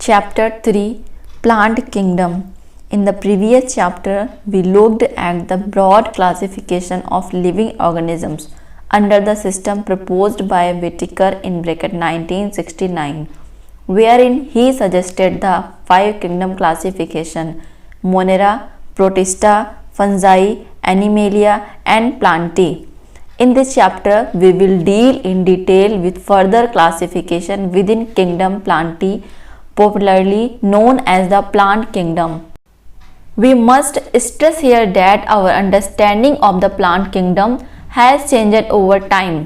Chapter 3 Plant Kingdom. In the previous chapter, we looked at the broad classification of living organisms under the system proposed by Whittaker in 1969, wherein he suggested the five kingdom classification: Monera, Protista, Fungi, Animalia, and Plantae. In this chapter, we will deal in detail with further classification within kingdom Plantae, popularly known as the plant kingdom. We must stress here that our understanding of the plant kingdom has changed over time.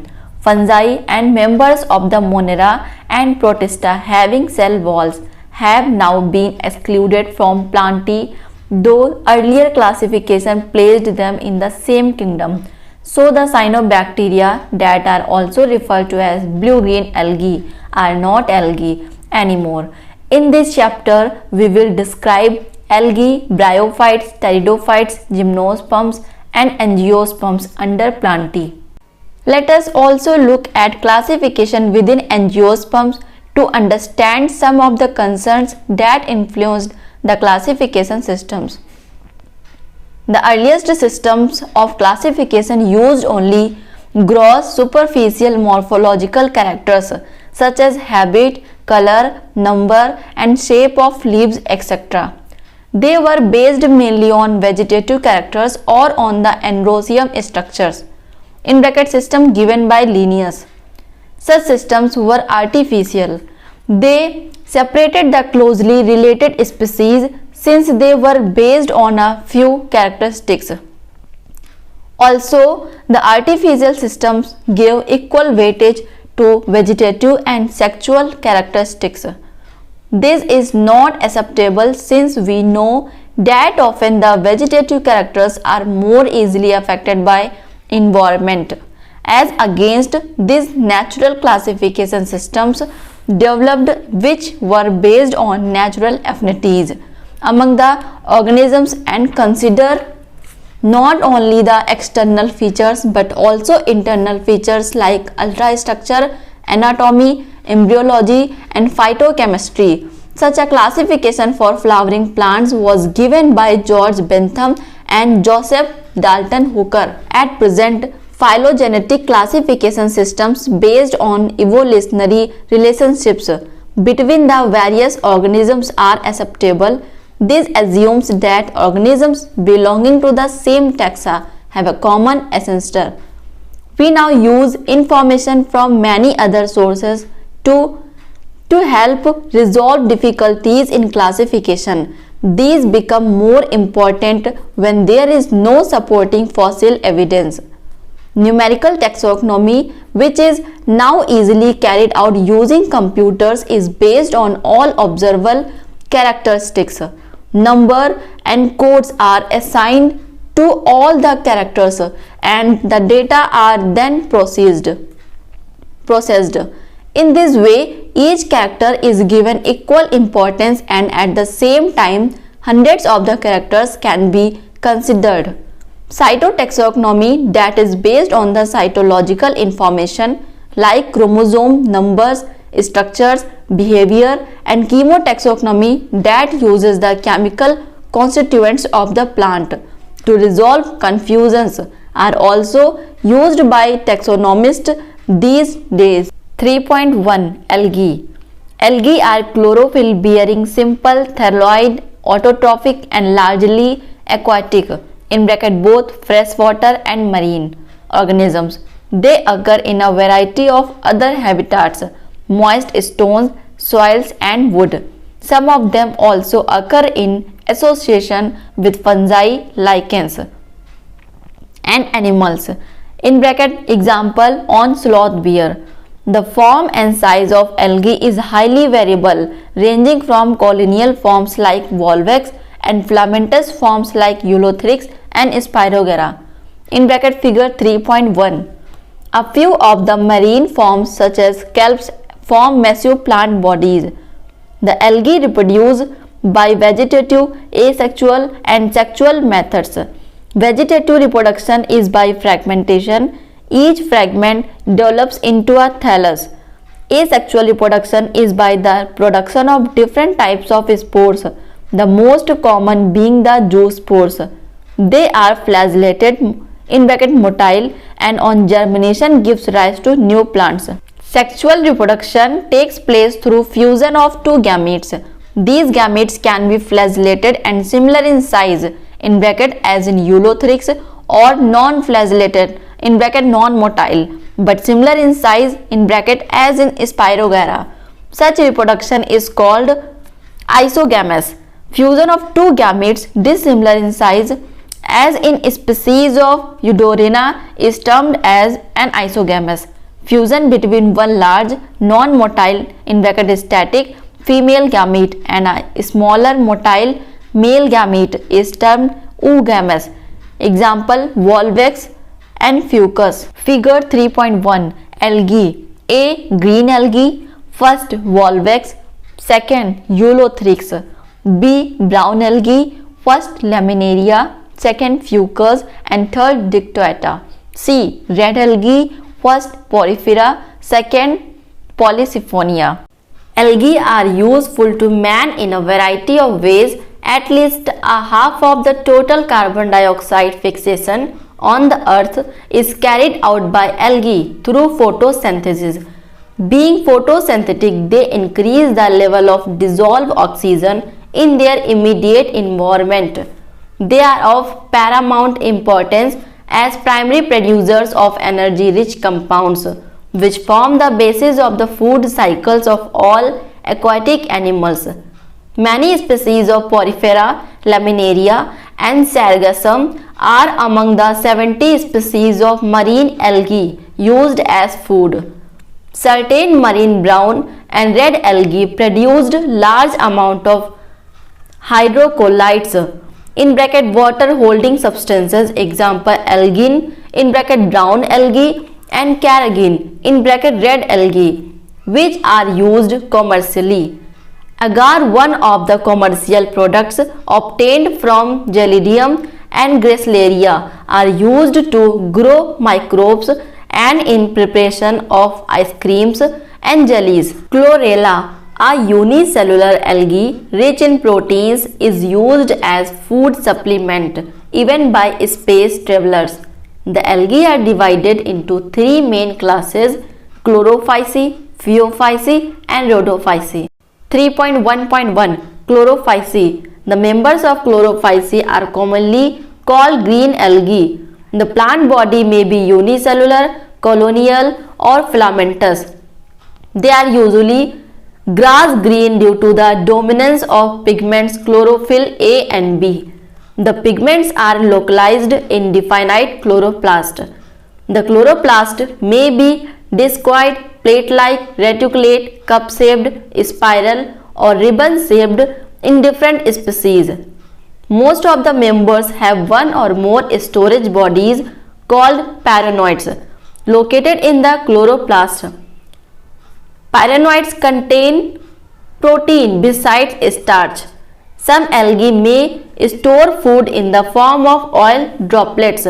Fungi and members of the Monera and Protista having cell walls have now been excluded from Plantae, though earlier classification placed them in the same kingdom. So the cyanobacteria that are also referred to as blue-green algae are not algae anymore. In this chapter, we will describe algae, bryophytes, pteridophytes, gymnosperms, and angiosperms under Plantae. Let us also look at classification within angiosperms to understand some of the concerns that influenced the classification systems. The earliest systems of classification used only gross superficial morphological characters such as habit, color, number, and shape of leaves, etc. They were based mainly on vegetative characters or on the androsium structures (system given by Linnaeus). Such systems were artificial. They separated the closely related species since they were based on a few characteristics. Also, the artificial systems gave equal weightage to vegetative and sexual characteristics. This is not acceptable since we know that often the vegetative characters are more easily affected by environment, as against these natural classification systems developed which were based on natural affinities among the organisms and consider not only the external features but also internal features like ultrastructure, anatomy, embryology, and phytochemistry. Such a classification for flowering plants was given by George Bentham and Joseph Dalton Hooker. At present, phylogenetic classification systems based on evolutionary relationships between the various organisms are acceptable. This assumes that organisms belonging to the same taxa have a common ancestor. We now use information from many other sources to help resolve difficulties in classification. These become more important when there is no supporting fossil evidence. Numerical taxonomy, which is now easily carried out using computers, is based on all observable characteristics. Number and codes are assigned to all the characters and the data are then processed. In this way, each character is given equal importance and at the same time, hundreds of the characters can be considered. Cytotaxonomy, that is based on the cytological information like chromosome numbers, structures, behavior, and chemotaxonomy that uses the chemical constituents of the plant to resolve confusions, are also used by taxonomists these days. 3.1 Algae. Algae are chlorophyll bearing simple thyroid autotrophic and largely aquatic (both freshwater and marine) organisms. They occur in a variety of other habitats, moist stones, soils, and wood. Some of them also occur in association with fungi, lichens, and animals. Example on sloth bear. The form and size of algae is highly variable, ranging from colonial forms like Volvox and filamentous forms like Eulothrix and Spirogyra. Figure 3.1. A few of the marine forms such as kelps form massive plant bodies. The algae reproduce by vegetative, asexual, and sexual methods. Vegetative reproduction is by fragmentation. Each fragment develops into a thallus. Asexual reproduction is by the production of different types of spores, the most common being the zoospores. They are flagellated motile and on germination gives rise to new plants. Sexual reproduction takes place through fusion of two gametes. These gametes can be flagellated and similar in size as in Eulothrix or non-flagellated non-motile but similar in size as in Spirogyra. Such reproduction is called isogamous. Fusion of two gametes dissimilar in size as in species of Eudorina is termed as an isogamous. Fusion between one large non-motile static female gamete and a smaller motile male gamete is termed oogamous. Example Volvex and Fucus. Figure 3.1 Algae. A. Green algae. First Volvex. Second Eulothrix. B. Brown algae. First Laminaria. Second Fucus and third Dictyota. C. Red algae. First Porifera. Second Polysiphonia. Algae are useful to man in a variety of ways. At least a half of the total carbon dioxide fixation on the earth is carried out by algae through photosynthesis. Being photosynthetic, they increase the level of dissolved oxygen in their immediate environment. They are of paramount importance as primary producers of energy-rich compounds, which form the basis of the food cycles of all aquatic animals. Many species of Porifera, Laminaria and Sargassum are among the 70 species of marine algae used as food. Certain marine brown and red algae produced large amount of hydrocolloids (water holding substances), example algin (brown algae) and carrageen (red algae), which are used commercially. Agar, one of the commercial products obtained from Gelidium and Gracilaria, are used to grow microbes and in preparation of ice creams and jellies. Chlorella, a unicellular algae rich in proteins, is used as food supplement even by space travelers. The algae are divided into three main classes: Chlorophyceae, Phaeophyceae and Rhodophyceae. 3.1.1 Chlorophyceae. The members of Chlorophyceae are commonly called green algae. The plant body may be unicellular, colonial or filamentous. They are usually grass green due to the dominance of pigments chlorophyll A and B. The pigments are localized in definite chloroplast. The chloroplast may be discoid, plate-like, reticulate, cup-shaped, spiral or ribbon-shaped in different species. Most of the members have one or more storage bodies called pyrenoids located in the chloroplast. Pyrenoids contain protein besides starch. Some algae may store food in the form of oil droplets.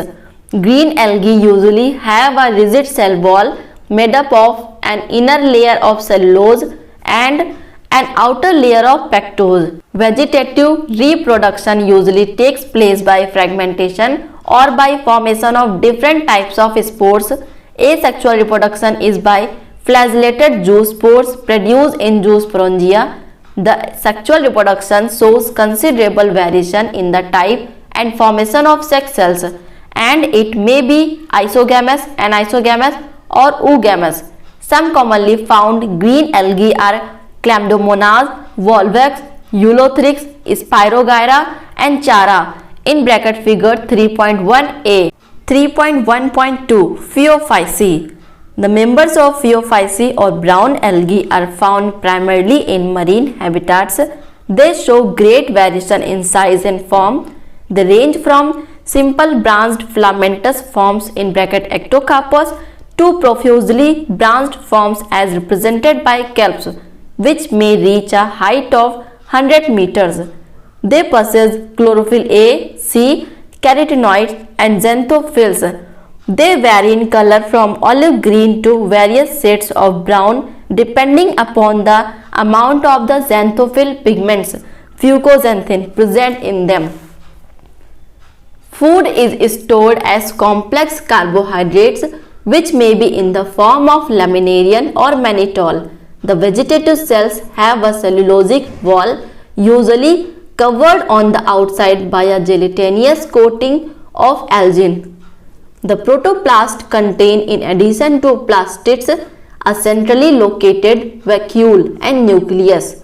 Green algae usually have a rigid cell wall made up of an inner layer of cellulose and an outer layer of pectose. Vegetative reproduction usually takes place by fragmentation or by formation of different types of spores. Asexual reproduction is by flagellated zoospores produced in Zoosporangia. The sexual reproduction shows considerable variation in the type and formation of sex cells, and it may be isogamous, anisogamous or oogamous. Some commonly found green algae are Chlamydomonas, Volvex, Eulothrix, Spirogyra and Chara (figure 3.1a). 3.1.2 Phaeophyceae. The members of Phaeophyceae or brown algae are found primarily in marine habitats. They show great variation in size and form. They range from simple branched filamentous forms ectocarpus to profusely branched forms as represented by kelps, which may reach a height of 100 meters. They possess chlorophyll A, C, carotenoids and xanthophylls. They vary in color from olive green to various shades of brown depending upon the amount of the xanthophyll pigments fucoxanthin present in them. Food is stored as complex carbohydrates which may be in the form of laminarian or mannitol. The vegetative cells have a cellulosic wall usually covered on the outside by a gelatinous coating of algin. The protoplast contain, in addition to plastids, a centrally located vacuole and nucleus.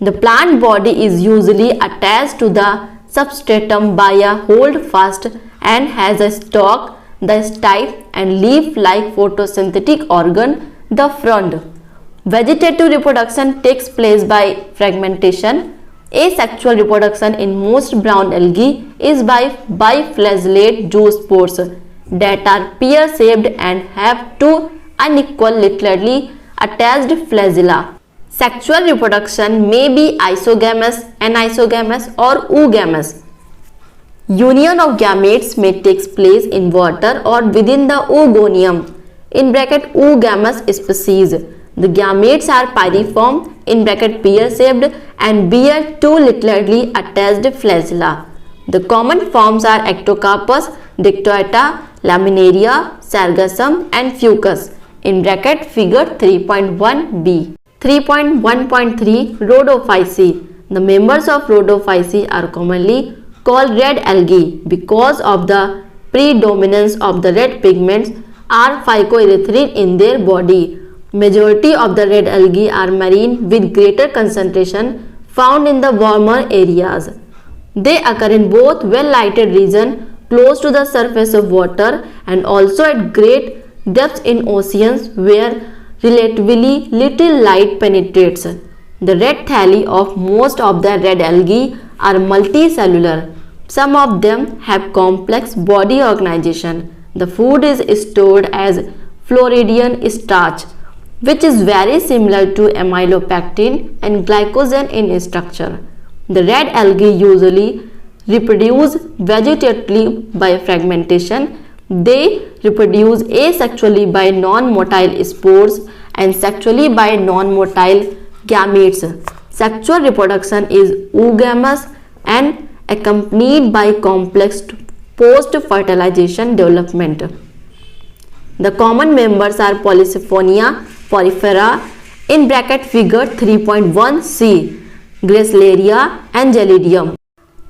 The plant body is usually attached to the substratum by a holdfast and has a stalk, the stipe, and leaf-like photosynthetic organ, the frond. Vegetative reproduction takes place by fragmentation. Asexual reproduction in most brown algae is by biflagellate zoospores that are pear-shaped and have two unequally attached flagella. Sexual reproduction may be isogamous, anisogamous or oogamous. Union of gametes may take place in water or within the oogonium (oogamous species). The gametes are pyriform (pear-shaped) and bear two literally attached flagella. The common forms are Ectocarpus, Dictyota, Laminaria, Sargassum and Fucus (figure 3.1b). 3.1.3 Rhodophyceae. The members of Rhodophyceae are commonly called red algae because of the predominance of the red pigments or phycoerythrin in their body. Majority of the red algae are marine with greater concentration found in the warmer areas. They occur in both well-lighted regions close to the surface of water and also at great depths in oceans where relatively little light penetrates. The red thalli of most of the red algae are multicellular. Some of them have complex body organization. The food is stored as Floridian starch, which is very similar to amylopectin and glycogen in structure. The red algae usually reproduce vegetatively by fragmentation. They reproduce asexually by non-motile spores and sexually by non-motile gametes. Sexual reproduction is oogamous and accompanied by complex post-fertilization development. The common members are Polysiphonia porifera (figure 3.1c), Gracilaria and Gelidium.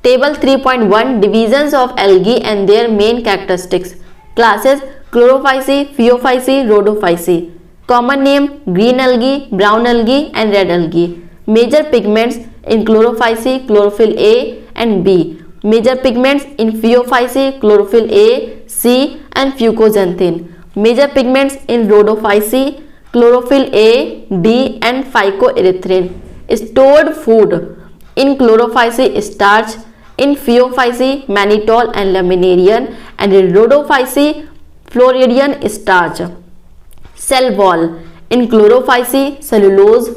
Table 3.1 Divisions of algae and their main characteristics. Classes: Chlorophyceae, Phaeophyceae, Rhodophyceae. Common name: green algae, brown algae and red algae. Major pigments in Chlorophyceae: chlorophyll A and B. Major pigments in Phaeophyceae: chlorophyll A, C and fucoxanthin. Major pigments in Rhodophyceae: chlorophyll A, D and phycoerythrin. Stored food in Chlorophyceae: starch, in Phaeophyceae: mannitol and laminarian, and in Rhodophyceae: Floridian starch. Cell wall: in Chlorophyceae: cellulose,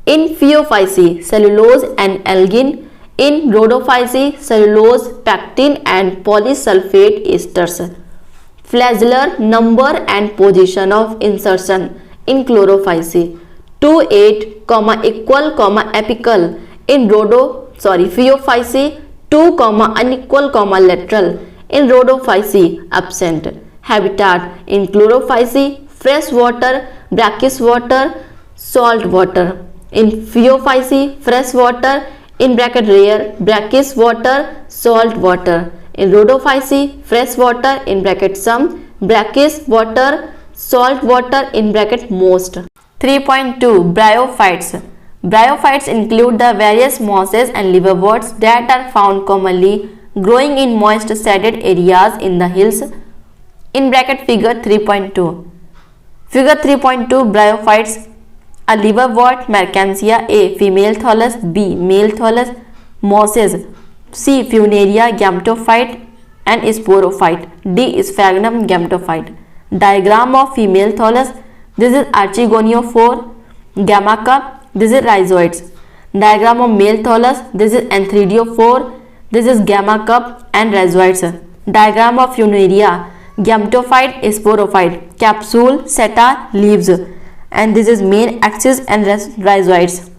in Phaeophyceae: cellulose and algin, in Rhodophyceae: cellulose, pectin and polysulfate esters. Flagellar number and position of insertion in Chlorophyceae: 2, 8, equal, apical. In Phaeophyceae: 2, unequal, lateral. In Rhodophyceae: absent. Habitat: in Chlorophyceae: fresh water, brackish water, salt water. In Phaeophyceae: fresh water, rare, brackish water, salt water. In Rhodophyceae: fresh water, some, brackish water, salt water, most. 3.2 Bryophytes. Bryophytes include the various mosses and liverworts that are found commonly growing in moist shaded areas in the hills. Figure 3.2. Figure 3.2 Bryophytes. A liverwort: Mercansia. A. Female thallus. B. Male thallus. Mosses: C. Funaria gametophyte and sporophyte. D. Sphagnum gametophyte. Diagram of female thallus: this is Archegoniophore. Gamma cup: this is rhizoids. Diagram of male thallus: this is Anthridiophore. This is gamma cup and rhizoids. Diagram of Funaria: gametophyte, sporophyte, capsule, seta, leaves. and this is main axis and rhizoids.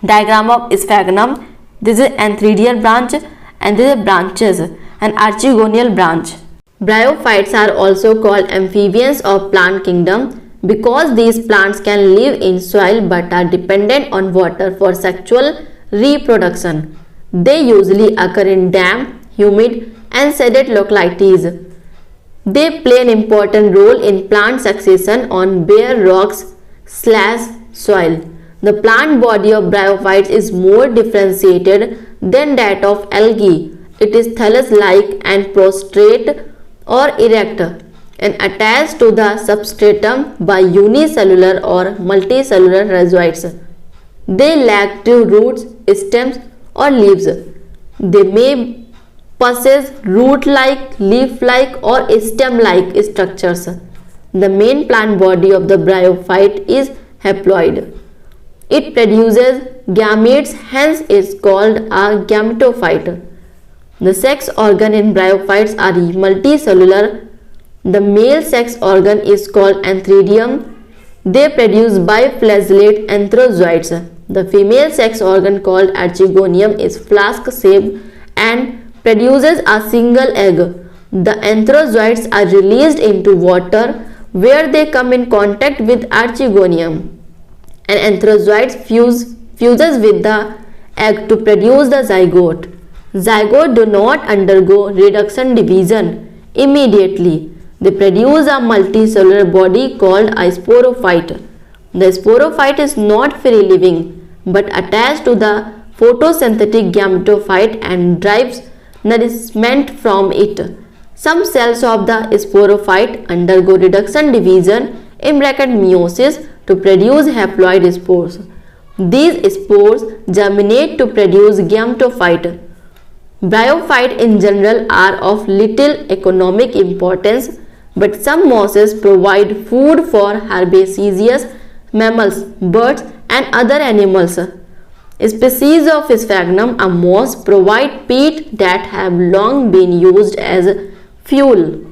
Diagram of sphagnum. This is antheridial branch and this is branches and archegonial branch. Bryophytes are also called amphibians of plant kingdom because these plants can live in soil but are dependent on water for sexual reproduction. They usually occur in damp, humid and shaded localities. They play an important role in plant succession on bare rocks / soil. The plant body of bryophytes is more differentiated than that of algae. It is thallus-like and prostrate or erect and attached to the substratum by unicellular or multicellular rhizoids. They lack two roots, stems or leaves. They may possess root-like, leaf-like or stem-like structures. The main plant body of the bryophyte is haploid. It produces gametes, hence it is called a gametophyte. The sex organ in bryophytes are multicellular. The male sex organ is called antheridium. They produce biflagellate antherozoites. The female sex organ called archegonium is flask-shaped and produces a single egg. The antherozoites are released into water where they come in contact with archegonium. An antherozoite fuses with the egg to produce the zygote. Zygotes do not undergo reduction division immediately. They produce a multicellular body called a sporophyte. The sporophyte is not free living but attached to the photosynthetic gametophyte and derives nourishment from it. Some cells of the sporophyte undergo reduction division (meiosis) to produce haploid spores. These spores germinate to produce gametophyte. Bryophytes in general are of little economic importance, but some mosses provide food for herbaceous mammals, birds and other animals. Species of sphagnum, a moss, provide peat that have long been used as fuel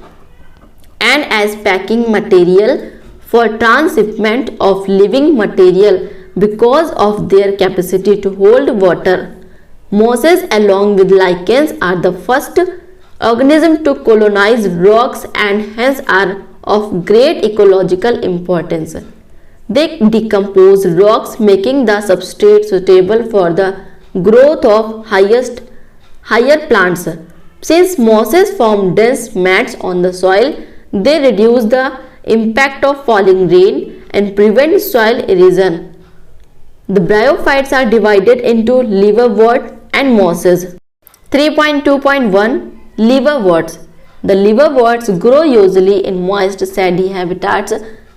and as packing material for transshipment of living material because of their capacity to hold water. Mosses along with lichens are the first organisms to colonize rocks and hence are of great ecological importance. They decompose rocks, making the substrate suitable for the growth of higher plants. Since mosses form dense mats on the soil, they reduce the impact of falling rain and prevent soil erosion. The bryophytes are divided into liverworts and mosses. 3.2.1 Liverworts. The liverworts grow usually in moist sandy habitats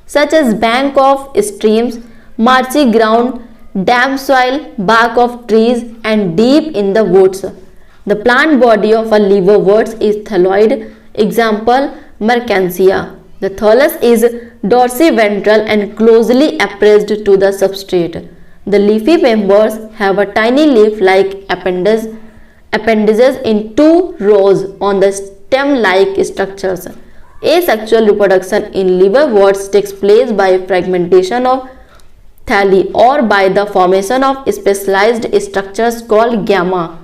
such as bank of streams, marshy ground, damp soil, bark of trees and deep in the woods. The plant body of a liverwort is thalloid, example Mercansia. The thallus is dorsiventral and closely appressed to the substrate. The leafy members have a tiny leaf-like appendages in two rows on the stem-like structures. Asexual reproduction in liverworts takes place by fragmentation of thalli or by the formation of specialized structures called gamma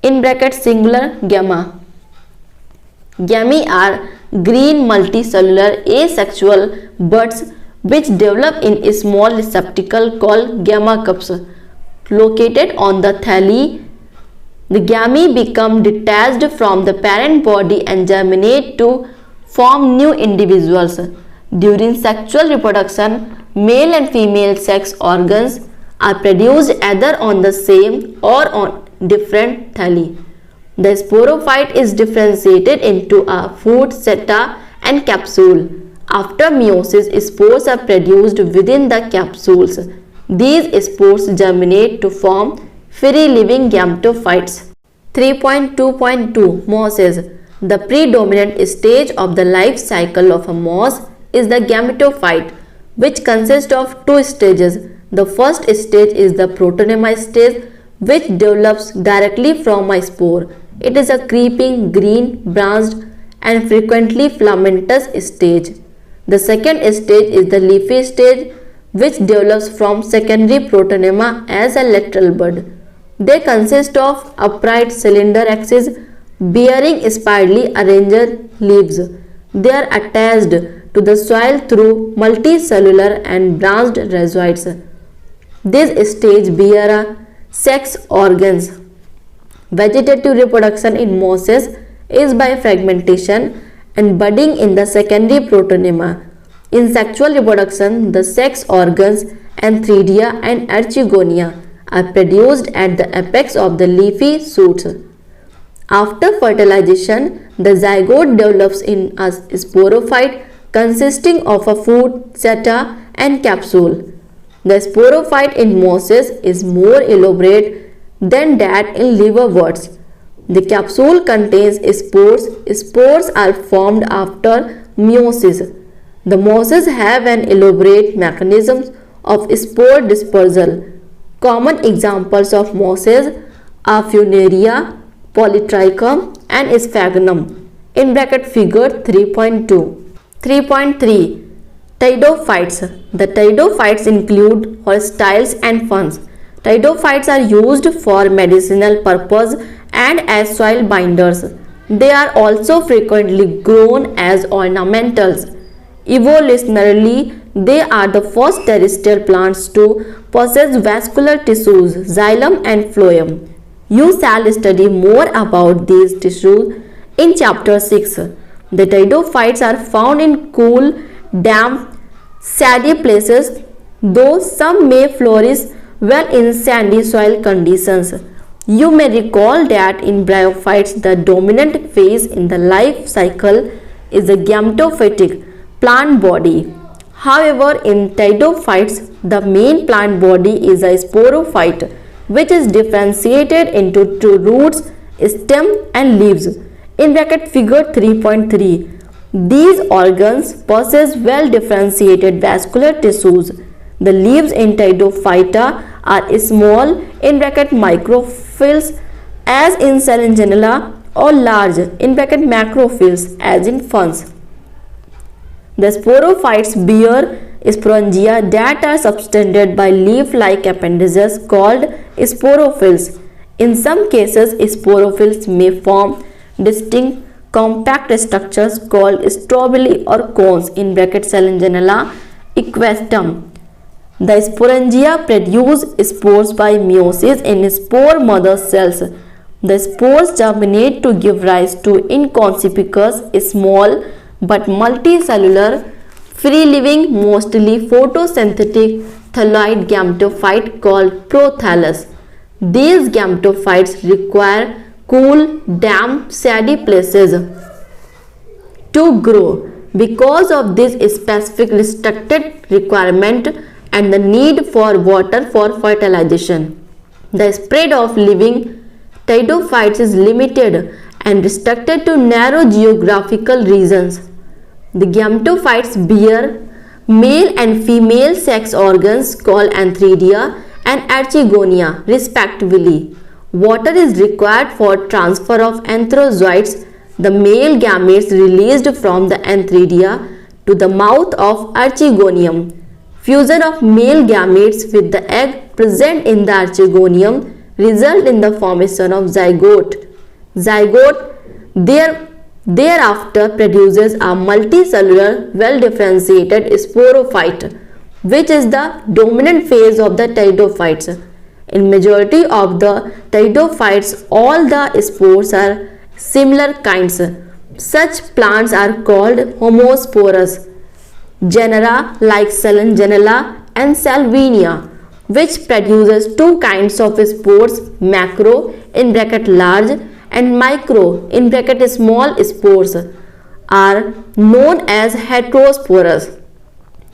(singular gamma). Gammae are green multicellular asexual buds which develop in a small receptacle called gamma cups located on the thalli. The gammae become detached from the parent body and germinate to form new individuals. During sexual reproduction, male and female sex organs are produced either on the same or on different thalli. The sporophyte is differentiated into a food seta and capsule. After meiosis, spores are produced within the capsules. These spores germinate to form free-living gametophytes. 3.2.2 Mosses. The predominant stage of the life cycle of a moss is the gametophyte, which consists of two stages. The first stage is the protonema stage, which develops directly from a spore. It is a creeping, green, branched and frequently filamentous stage. The second stage is the leafy stage. which develops from secondary protonema as a lateral bud. They consist of upright cylinder axis bearing spirally arranged leaves. They are attached to the soil through multicellular and branched rhizoids. This stage bear sex organs. Vegetative reproduction in mosses is by fragmentation and budding in the secondary protonema. In sexual reproduction, the sex organs Antheridia and Archegonia are produced at the apex of the leafy shoots. After fertilization, the zygote develops in a sporophyte consisting of a fruit, seta and capsule. The sporophyte in mosses is more elaborate than that in liverworts. The capsule contains spores. Spores are formed after meiosis. The mosses have an elaborate mechanism of spore dispersal. Common examples of mosses are Funaria, Polytrichum and Sphagnum. In bracket figure 3.2. 3.3. Pteridophytes. The pteridophytes include horsetails and ferns. Pteridophytes are used for medicinal purpose and as soil binders. They are also frequently grown as ornamentals. Evolutionarily, they are the first terrestrial plants to possess vascular tissues, xylem and phloem. You shall study more about these tissues in chapter 6. The pteridophytes are found in cool, damp, sandy places, though some may flourish well in sandy soil conditions. You may recall that in bryophytes the dominant phase in the life cycle is the gametophytic plant body. However, in pteridophytes the main plant body is a sporophyte, which is differentiated into two roots, stem and leaves. In bracket figure 3.3, these organs possess well differentiated vascular tissues. The leaves in Pteridophyta are small in bracket microphyls as in Selengenella or large in bracket macrophyls as in ferns. The sporophytes bear sporangia that are subtended by leaf-like appendages called sporophylls. In some cases, sporophylls may form distinct compact structures called strobili or cones in bracket Selengenella equestum. The sporangia produce spores by meiosis in spore mother cells. The spores germinate to give rise to inconspicuous, small but multicellular, free-living, mostly photosynthetic thalloid gametophyte called prothallus. These gametophytes require cool, damp, sandy places to grow. Because of this specific restricted requirement and the need for water for fertilization, the spread of living pteridophytes is limited and restricted to narrow geographical regions. The gametophytes bear male and female sex organs called Antheridia and Archegonia respectively. Water is required for transfer of anthrozoites, the male gametes released from the Antheridia to the mouth of Archegonium. Fusion of male gametes with the egg present in the Archegonium result in the formation of zygote. Zygote thereafter produces a multicellular, well-differentiated sporophyte, which is the dominant phase of the pteridophytes. In majority of the pteridophytes, all the spores are similar kinds. Such plants are called homosporous. Genera like Selengenella and Salvinia, which produces two kinds of spores, macro in bracket large and micro in bracket small spores, are known as heterosporous.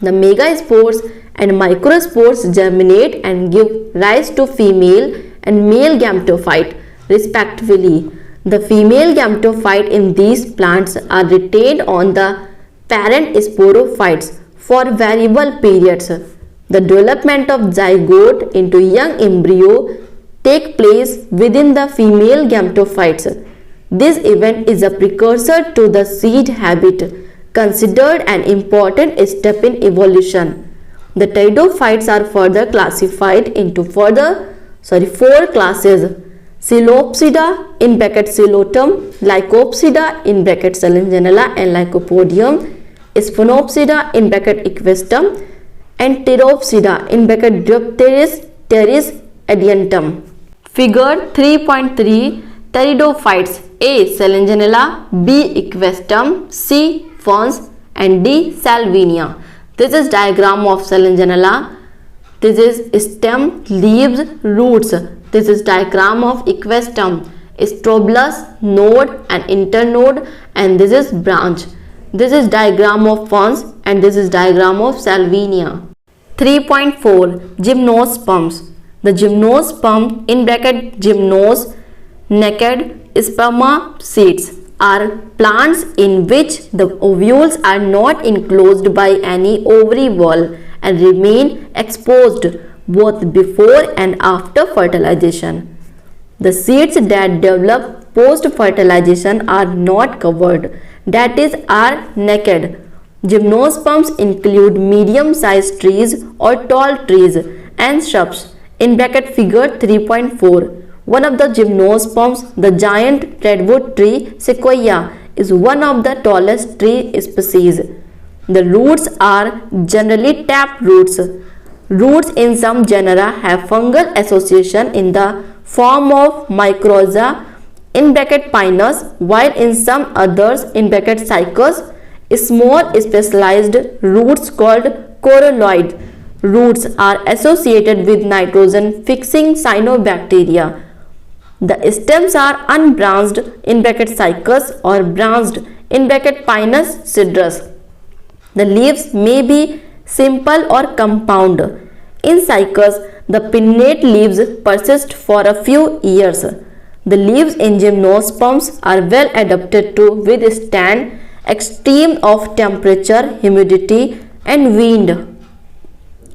The megaspores and microspores germinate and give rise to female and male gametophyte respectively. The female gametophyte in these plants are retained on the parent sporophytes for variable periods. The development of zygote into young embryo take place within the female gametophytes. This event is a precursor to the seed habit, considered an important step in evolution. The pteridophytes are further classified into four classes: Coelopsida in bracket Coelotum, Lycopsida in bracket Selengenella and Lycopodium, Sphenopsida in bracket Equistum, and Pteropsida in bracket Diopteris adiantum. Figure 3.3 Pteridophytes: A. Selengenella, B. Equistum, C. Fons, and D. Salvinia. This is diagram of Selengenella. This is stem, leaves, roots. This is diagram of Equistum, strobilus, node and internode, and this is branch. This is diagram of Fons and this is diagram of Salvinia. 3.4 Gymnosperms. The gymnosperm in bracket gymnos, naked sperma seeds, are plants in which the ovules are not enclosed by any ovary wall and remain exposed both before and after fertilization. The seeds that develop post-fertilization are not covered, that is, are naked. Gymnosperms include medium-sized trees or tall trees and shrubs. In bracket figure 3.4, one of the gymnosperms, the giant redwood tree Sequoia, is one of the tallest tree species. The roots are generally tap roots. Roots in some genera have fungal association in the form of mycorrhiza in bracket Pinus, while in some others in bracket Cycas, small specialized roots called coralloid roots are associated with nitrogen fixing cyanobacteria. The stems are unbranched in bracket Cycas or branched in bracket Pinus cedrus. The leaves may be simple or compound. In Cycas, the pinnate leaves persist for a few years. The leaves in gymnosperms are well adapted to withstand extreme of temperature, humidity, and wind.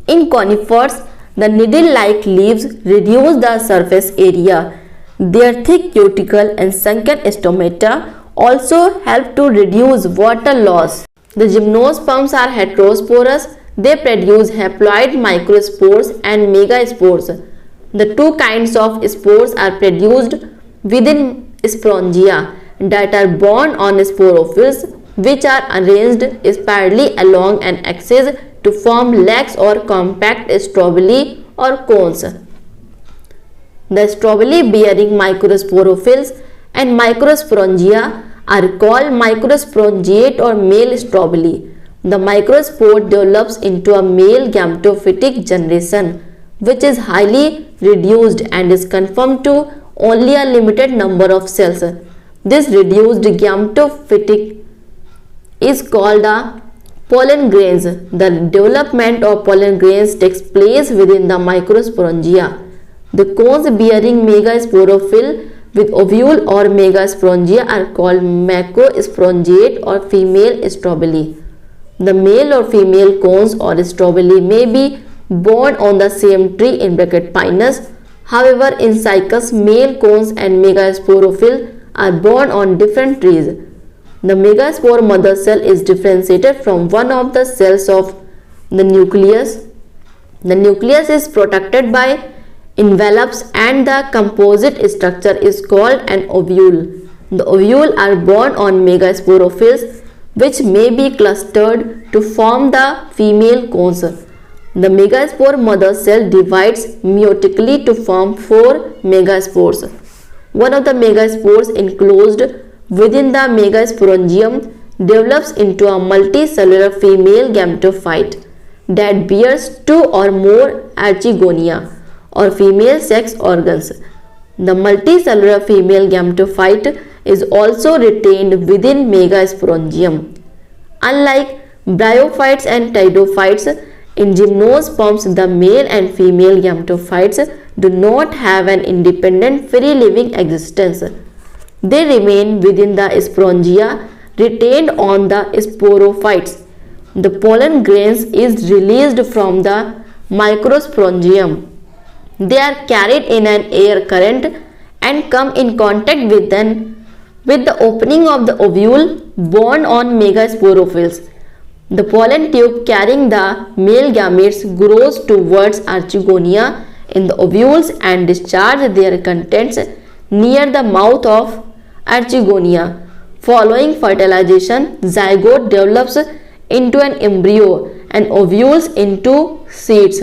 In conifers, the needle-like leaves reduce the surface area. Their thick cuticle and sunken stomata also help to reduce water loss. The gymnosperms are heterosporous. They produce haploid microspores and megaspores. The two kinds of spores are produced within sporangia that are borne on sporophylls, which are arranged spirally along an axis to form lax or compact strobili or cones. The strobili bearing microsporophylls and microsporangia are called microsporangiate or male strobili. The microspore develops into a male gametophytic generation, which is highly reduced and is confined to only a limited number of cells. This reduced gametophytic is called a pollen grains. The development of pollen grains takes place within the microsporangia. The cones bearing megasporophyll with ovule or megasporangia are called macrosporangiate or female strobili. The male or female cones or strobili may be borne on the same tree in bracket Pinus. However, in Cycas, male cones and megasporophyll are borne on different trees. The megaspore mother cell is differentiated from one of the cells of the nucleus. The nucleus is protected by envelopes and the composite structure is called an ovule. The ovule are borne on megasporophylls, which may be clustered to form the female cones. The megaspore mother cell divides meiotically to form 4 megaspores. One of the megaspores enclosed within the megasporangium develops into a multicellular female gametophyte that bears 2 or more archegonia or female sex organs. The multicellular female gametophyte is also retained within megasporangium. Unlike bryophytes and pteridophytes, in gymnosperms the male and female gametophytes do not have an independent free living existence. They remain within the sporangia retained on the sporophytes. The pollen grains is released from the microsporangium. They are carried in an air current and come in contact with the opening of the ovule borne on megasporophylls. The pollen tube carrying the male gametes grows towards archegonia in the ovules and discharge their contents near the mouth of archegonia. Following fertilization, zygote develops into an embryo and ovules into seeds.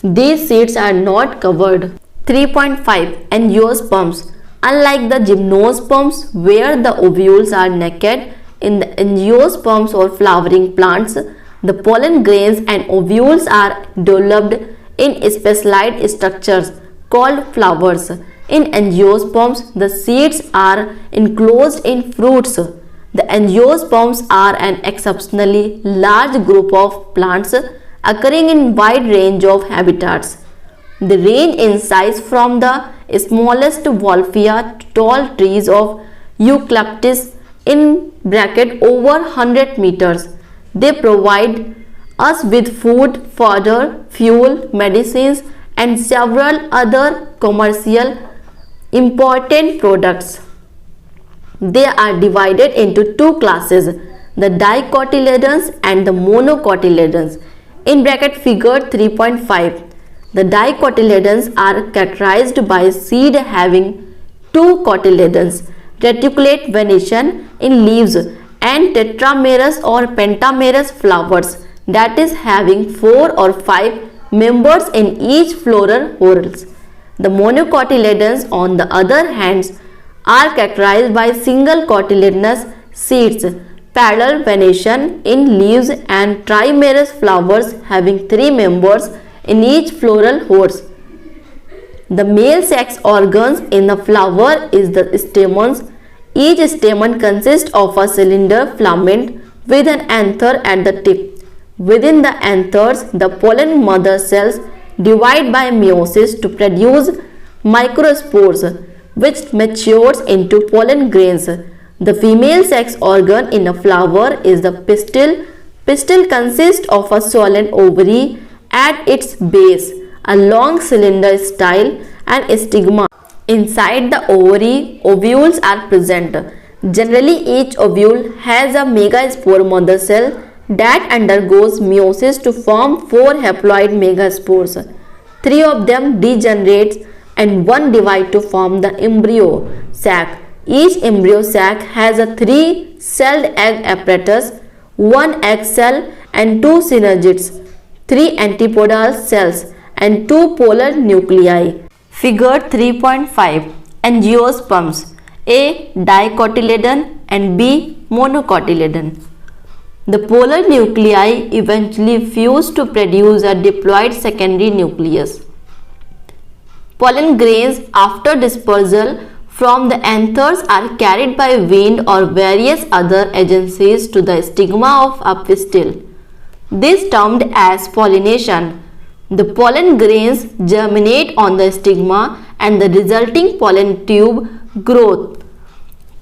These seeds are not covered. 3.5 Angiosperms. Unlike the gymnosperms where the ovules are naked, in the angiosperms or flowering plants, the pollen grains and ovules are developed in specialized structures called flowers. In angiosperms, the seeds are enclosed in fruits. The angiosperms are an exceptionally large group of plants occurring in wide range of habitats. They range in size from the smallest Wolffia to tall trees of eucalyptus in bracket over 100 meters. They provide us with food, fodder, fuel, medicines and several other commercial important products. They are divided into two classes, the dicotyledons and the monocotyledons. In bracket figure 3.5, the dicotyledons are characterized by seed having two cotyledons, reticulate venation in leaves and tetramerous or pentamerous flowers, that is having 4 or 5 members in each floral whorls. The monocotyledons on the other hand are characterized by single cotyledonous seeds, parallel venation in leaves and trimerous flowers having 3 members in each floral whorls. The male sex organs in the flower is the stamens. Each stamen consists of a cylinder filament with an anther at the tip. Within the anthers, the pollen mother cells divide by meiosis to produce microspores, which matures into pollen grains. The female sex organ in a flower is the pistil. Pistil consists of a swollen ovary at its base, a long cylinder style and stigma. Inside the ovary, ovules are present. Generally, each ovule has a megaspore mother cell that undergoes meiosis to form 4 haploid megaspores. 3 of them degenerate and 1 divide to form the embryo sac. Each embryo sac has a 3-celled egg apparatus, 1 egg cell and 2 synergids, 3 antipodal cells and 2 polar nuclei. Figure 3.5 Angiosperms, A. Dicotyledon and B. Monocotyledon. The polar nuclei eventually fuse to produce a diploid secondary nucleus. Pollen grains after dispersal from the anthers are carried by wind or various other agencies to the stigma of a pistil. This is termed as pollination. The pollen grains germinate on the stigma and the resulting pollen tube grows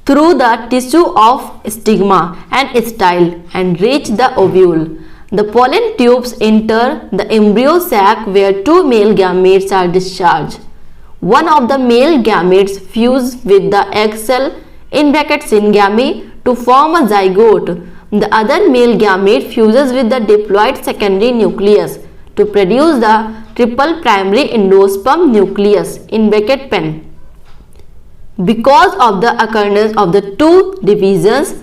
through the tissue of stigma and style and reach the ovule. The pollen tubes enter the embryo sac where 2 male gametes are discharged. One of the male gametes fuse with the egg cell in bracket syngamy to form a zygote. The other male gamete fuses with the diploid secondary nucleus to produce the triple primary endosperm nucleus in bracket pen. Because of the occurrence of the 2 divisions,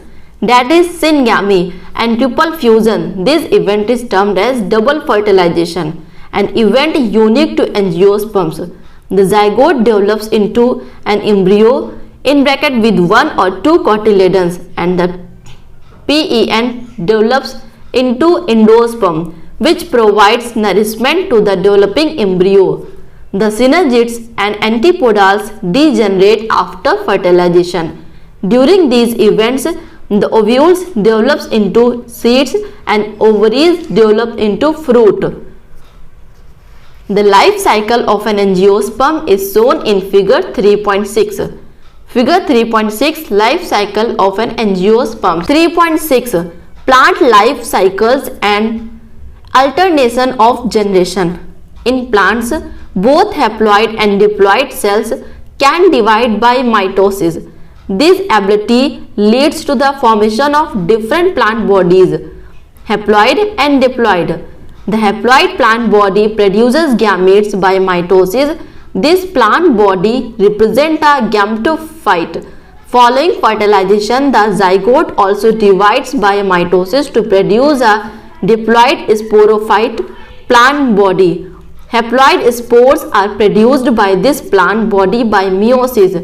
that is syngamy and triple fusion, this event is termed as double fertilization, an event unique to angiosperms. The zygote develops into an embryo in bracket with 1 or 2 cotyledons and the PEN develops into endosperm, which provides nourishment to the developing embryo. The synergids and antipodals degenerate after fertilization. During these events, the ovules develops into seeds and ovaries develop into fruit. The life cycle of an angiosperm is shown in figure 3.6. Figure 3.6 Life cycle of an angiosperm. 3.6 Plant life cycles and alternation of generation. In plants, both haploid and diploid cells can divide by mitosis. This ability leads to the formation of different plant bodies. haploid and diploid. The haploid plant body produces gametes by mitosis. This plant body represents a gametophyte. Following fertilization, the zygote also divides by mitosis to produce a diploid sporophyte plant body. Haploid spores are produced by this plant body by meiosis.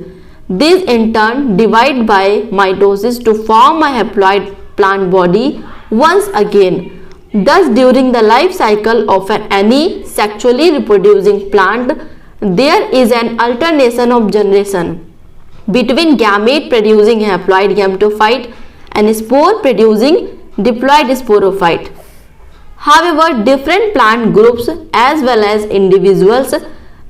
These in turn divide by mitosis to form a haploid plant body once again. Thus, during the life cycle of any sexually reproducing plant, there is an alternation of generation between gamete producing haploid gametophyte and spore producing diploid sporophyte. However, different plant groups as well as individuals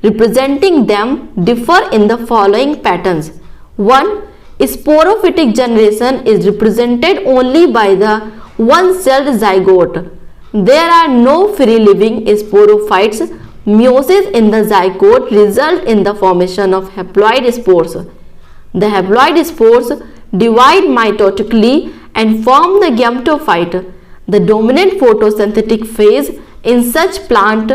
representing them differ in the following patterns. 1. Sporophytic generation is represented only by the one-celled zygote. There are no free-living sporophytes. Meiosis in the zygote results in the formation of haploid spores. The haploid spores divide mitotically and form the gametophyte. The dominant photosynthetic phase in such plant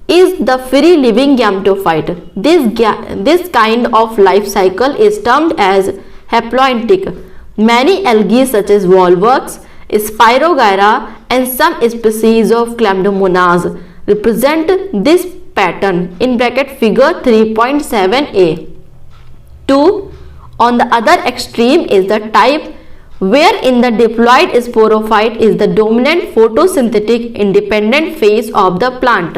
is the free-living gametophyte. This kind of life cycle is termed as haplointic. Many algae such as Volvox, Spirogyra and some species of Chlamydomonas represent this pattern in bracket figure 3.7a. 2. On the other extreme is the type wherein the diploid sporophyte is the dominant photosynthetic independent phase of the plant.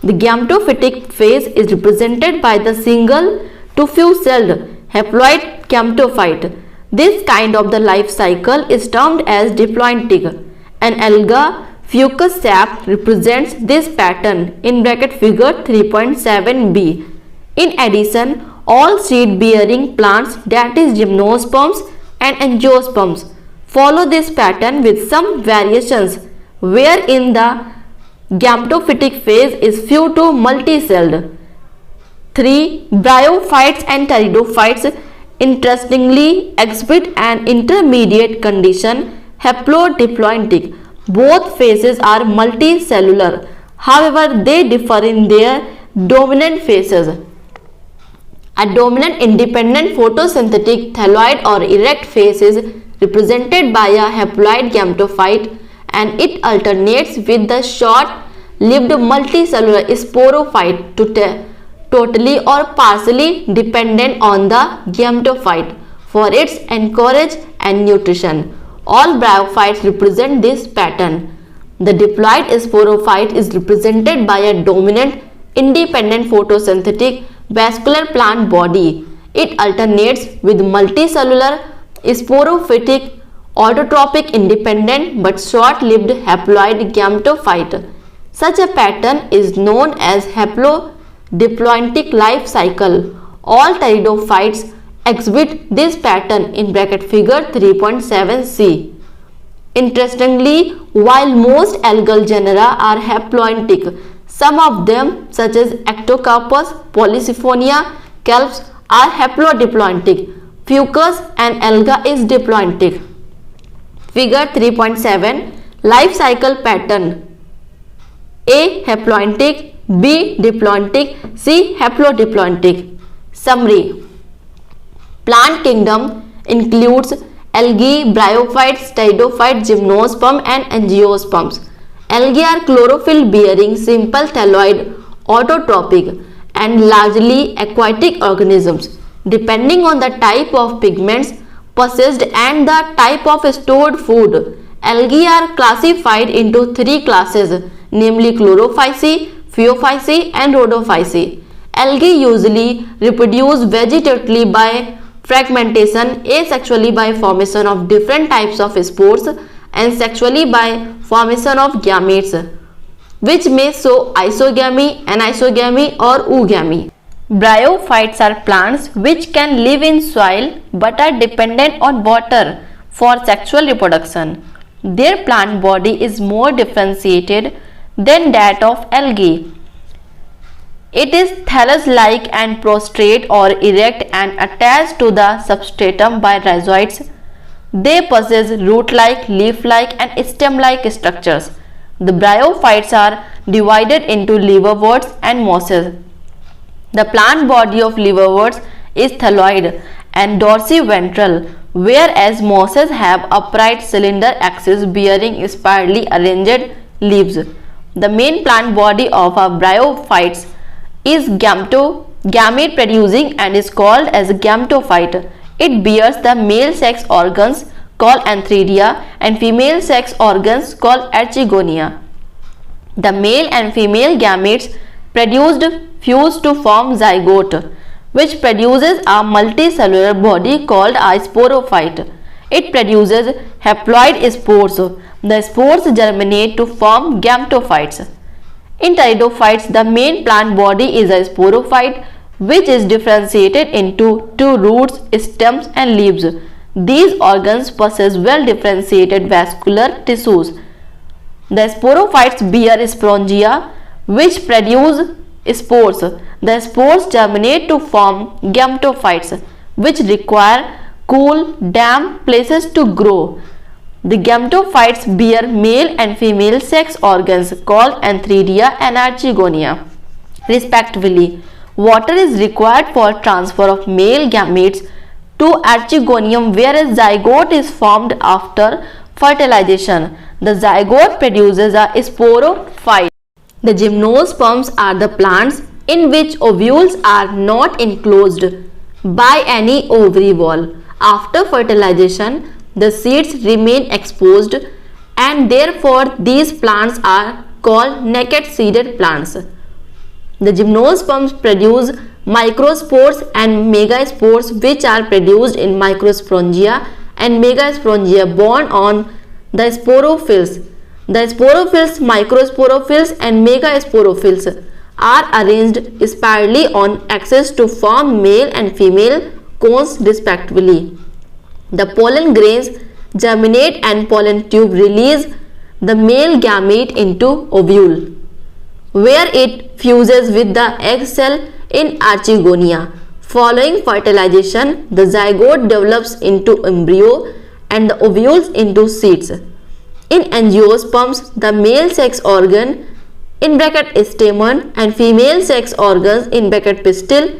The gametophytic phase is represented by the single to few-celled haploid gametophyte. This kind of the life cycle is termed as diplointic. An alga fucus sap represents this pattern in bracket figure 3.7b. In addition, all seed-bearing plants, that is gymnosperms and angiosperms, follow this pattern with some variations wherein the gametophytic phase is few to multi-celled. 3. Bryophytes and pteridophytes interestingly exhibit an intermediate condition, haplodiplointic. Both phases are multicellular. However, they differ in their dominant phases. A dominant independent photosynthetic thalloid or erect phase is represented by a haploid gametophyte, and it alternates with the short-lived multicellular sporophyte to totally or partially dependent on the gametophyte for its anchorage and nutrition. All bryophytes represent this pattern. The diploid sporophyte is represented by a dominant independent photosynthetic vascular plant body. It alternates with multicellular sporophytic autotropic independent but short-lived haploid gametophyte. Such a pattern is known as haplodiplointic life cycle. All pteridophytes exhibit this pattern in bracket figure 3.7c. Interestingly, while most algal genera are haplointic, some of them such as Ectocarpus, Polysiphonia, Kelps are haplodiplointic. Fucus and Alga is diplointic. Figure 3.7 Life cycle pattern: A. Haplointic, B. Diplointic, C. Haplodiplointic. Summary: Plant kingdom includes algae, bryophytes, pteridophytes, gymnosperm and angiosperms. Algae are chlorophyll bearing simple thalloid autotropic and largely aquatic organisms. Depending on the type of pigments possessed and the type of stored food, algae are classified into three classes, namely chlorophyceae, phaeophyceae and rhodophyceae. Algae usually reproduce vegetatively by fragmentation, asexually by formation of different types of spores, and sexually by formation of gametes, which may show isogamy, anisogamy or oogamy. Bryophytes are plants which can live in soil but are dependent on water for sexual reproduction. Their plant body is more differentiated than that of algae. It is thallus-like and prostrate or erect and attached to the substratum by rhizoids. They possess root-like, leaf-like and stem-like structures. The bryophytes are divided into liverworts and mosses. The plant body of liverworts is thalloid and dorsiventral, whereas mosses have upright cylinder axis bearing spirally arranged leaves. The main plant body of a bryophytes is gamete producing and is called as a gametophyte. It bears the male sex organs called antheridia and female sex organs called archegonia. The male and female gametes produced fuse to form zygote, which produces a multicellular body called a sporophyte. It produces haploid spores. The spores germinate to form gametophytes. In pteridophytes, the main plant body is a sporophyte, which is differentiated into two roots, stems and leaves. These organs possess well differentiated vascular tissues. The sporophytes bear sporangia, which produce spores. The spores germinate to form gametophytes, which require cool, damp places to grow. The gametophytes bear male and female sex organs called antheridia and archegonia, respectively. Water is required for transfer of male gametes to archegonium, whereas zygote is formed after fertilization. The zygote produces a sporophyte. The gymnosperms are the plants in which ovules are not enclosed by any ovary wall. After fertilization, the seeds remain exposed and therefore these plants are called naked seeded plants. The gymnosperms produce microspores and megaspores, which are produced in microsporangia and megasporangia borne on the sporophylls. The sporophylls, microsporophylls and megasporophylls are arranged spirally on axis to form male and female cones respectively. The pollen grains germinate and pollen tube release the male gamete into ovule, where it fuses with the egg cell in archegonia. Following fertilization, the zygote develops into embryo and the ovules into seeds. In angiosperms, the male sex organ (stamen) and female sex organs (pistil)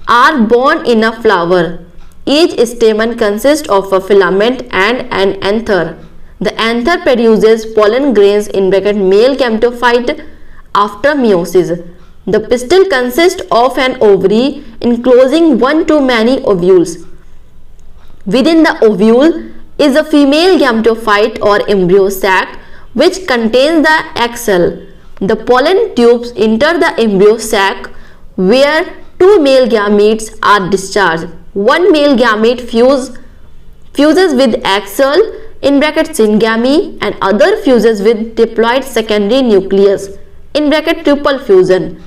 are born in a flower. Each stamen consists of a filament and an anther. The anther produces pollen grains (male gametophyte) after meiosis. The pistil consists of an ovary enclosing one to many ovules. Within the ovule is a female gametophyte or embryo sac which contains the egg cell. The pollen tubes enter the embryo sac where two male gametes are discharged. One male gamete fuses with egg cell (syngamy) and other fuses with diploid secondary nucleus (triple fusion).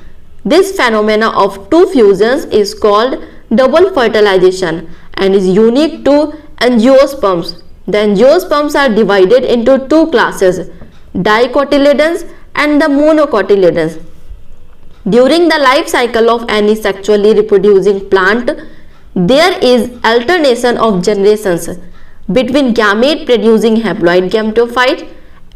This phenomena of two fusions is called double fertilization and is unique to angiosperms. The angiosperms are divided into two classes, dicotyledons and the monocotyledons. During the life cycle of any sexually reproducing plant, there is alternation of generations between gamete producing haploid gametophyte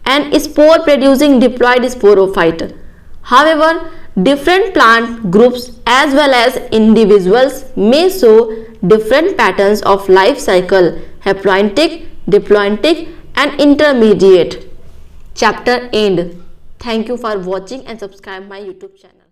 and spore producing diploid sporophyte. However, different plant groups as well as individuals may show different patterns of life cycle: haploid, diploid and intermediate. Chapter end. Thank you for watching and subscribe my YouTube channel.